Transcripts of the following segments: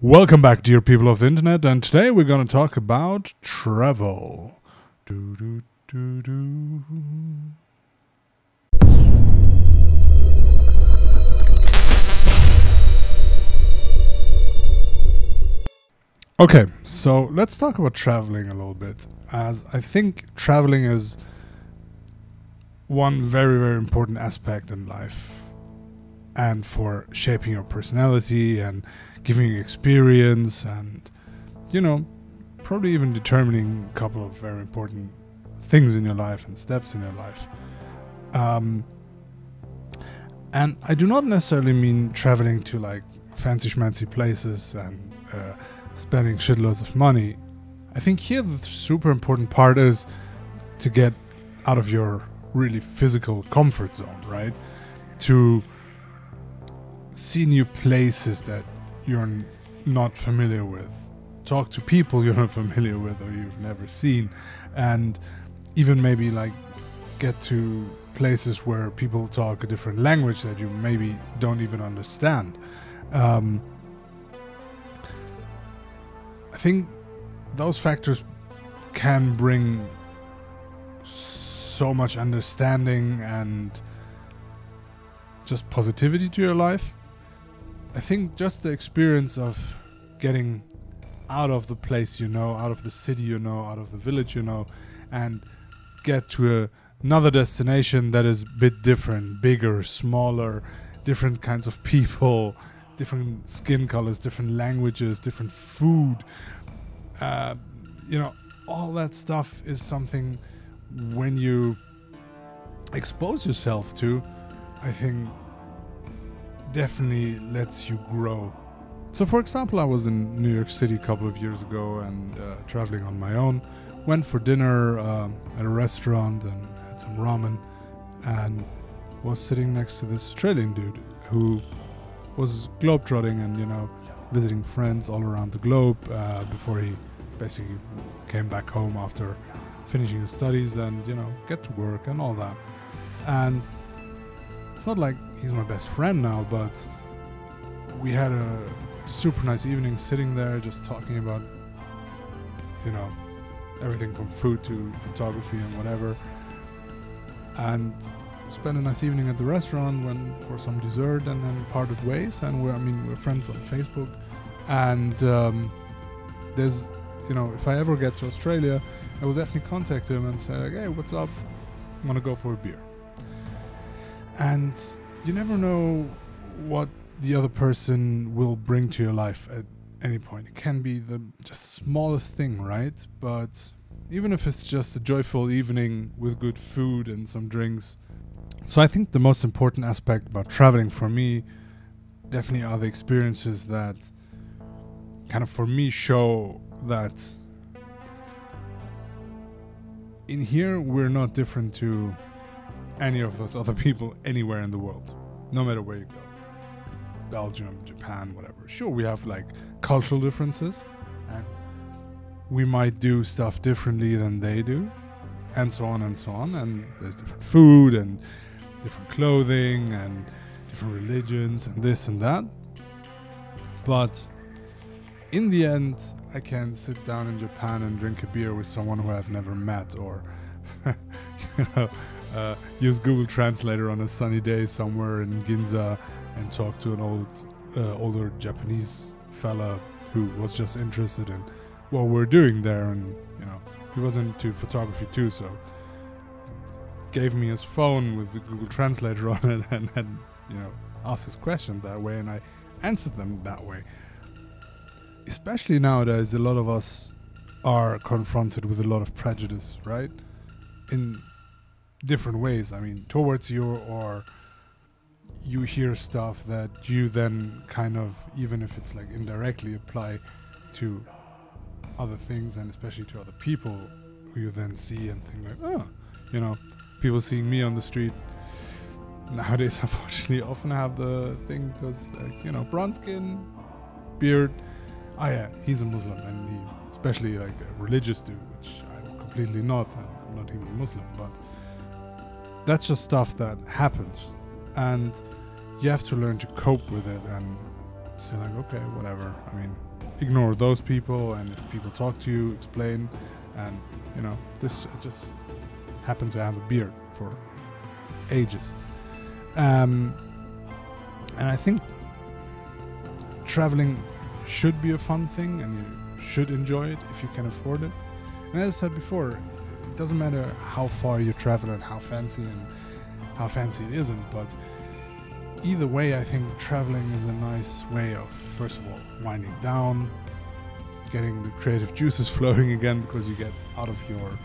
Welcome back, dear people of the internet, and today we're going to talk about travel. Do, do, do, do. Okay, so let's talk about traveling a little bit, as I think traveling is one very, very important aspect in life and for shaping your personality and giving you experience and, probably even determining a couple of very important things in your life and steps in your life. And I do not necessarily mean traveling to like fancy schmancy places and spending shitloads of money. I think here the super important part is to get out of your really physical comfort zone, right? To see new places that you're not familiar with, talk to people you're not familiar with or you've never seen, and even maybe like get to places where people talk a different language that you maybe don't even understand. I think those factors can bring so much understanding and just positivity to your life. I think just the experience of getting out of the place out of the city out of the village and get to another destination that is a bit different, bigger, smaller, different kinds of people, different skin colors, different languages, different food. All that stuff is something when you expose yourself to, I think definitely lets you grow. So for example, I was in New York City a couple of years ago and traveling on my own. Went for dinner at a restaurant and had some ramen, and was sitting next to this Australian dude who was globetrotting and visiting friends all around the globe before he basically came back home after finishing his studies and get to work and all that. And it's not like he's my best friend now, but we had a super nice evening sitting there just talking about everything from food to photography and whatever, and spent a nice evening at the restaurant, went for some dessert and then parted ways. And we're friends on Facebook, and there's if I ever get to Australia, I will definitely contact him and say like, hey, what's up, I'm gonna go for a beer. And you never know what the other person will bring to your life at any point. It can be the just smallest thing, right? But even if it's just a joyful evening with good food and some drinks. So I think the most important aspect about traveling for me definitely are the experiences that kind of for me show that in here we're not different to any of those other people anywhere in the world, no matter where you go. Belgium, Japan, whatever. Sure, we have like cultural differences and we might do stuff differently than they do, and so on and so on. And there's different food and different clothing and different religions and this and that. But in the end, I can sit down in Japan and drink a beer with someone who I've never met, or use Google Translator on a sunny day somewhere in Ginza and talk to an older Japanese fella who was just interested in what we're doing there, and he was into photography too, so he gave me his phone with the Google Translator on it and asked his questions that way, and I answered them that way. Especially nowadays, a lot of us are confronted with a lot of prejudice, right? In different ways. I mean, towards you, or you hear stuff that you then kind of, even if it's like indirectly, apply to other things, and especially to other people who you then see and think like, people seeing me on the street nowadays unfortunately often have the thing because like, brown skin, beard, oh yeah, he's a Muslim, and he, especially like a religious dude, which I'm completely not. I'm not even Muslim, but that's just stuff that happens, and you have to learn to cope with it and say like, okay, whatever. I mean, ignore those people, and if people talk to you, explain. And this just happened to have a beard for ages. And I think traveling should be a fun thing, and you should enjoy it if you can afford it. And as I said before, it doesn't matter how far you travel and how fancy it isn't, but either way, I think traveling is a nice way of, first of all, winding down, getting the creative juices flowing again, because you get out of your,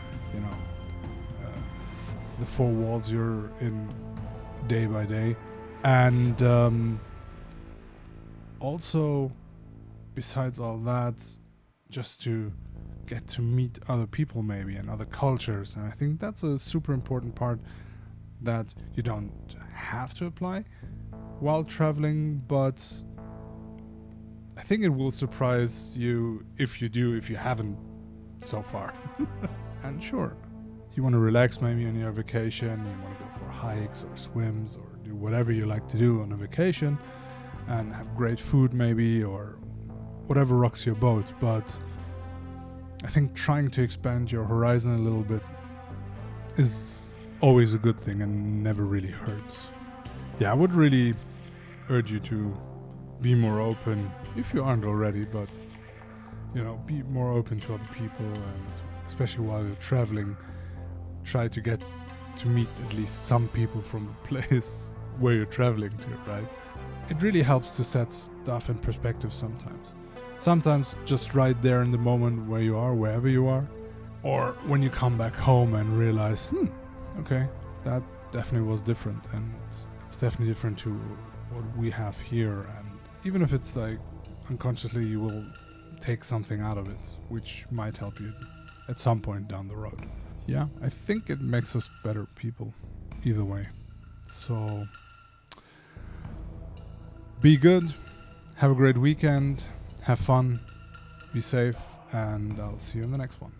the four walls you're in day by day. And also, besides all that, just to get to meet other people maybe and other cultures. And I think that's a super important part that you don't have to apply while traveling, but I think it will surprise you if you do, if you haven't so far. And sure, you want to relax maybe on your vacation, you want to go for hikes or swims or do whatever you like to do on a vacation and have great food maybe, or whatever rocks your boat. But I think trying to expand your horizon a little bit is always a good thing and never really hurts. Yeah, I would really urge you to be more open, if you aren't already, but be more open to other people, and especially while you're traveling, try to get to meet at least some people from the place where you're traveling to, right? It really helps to set stuff in perspective sometimes. Sometimes just right there in the moment where you are, wherever you are, or when you come back home and realize, okay, that definitely was different, and it's definitely different to what we have here. And even if it's like unconsciously, you will take something out of it, which might help you at some point down the road. Yeah, I think it makes us better people either way. So be good, have a great weekend, have fun, be safe, and I'll see you in the next one.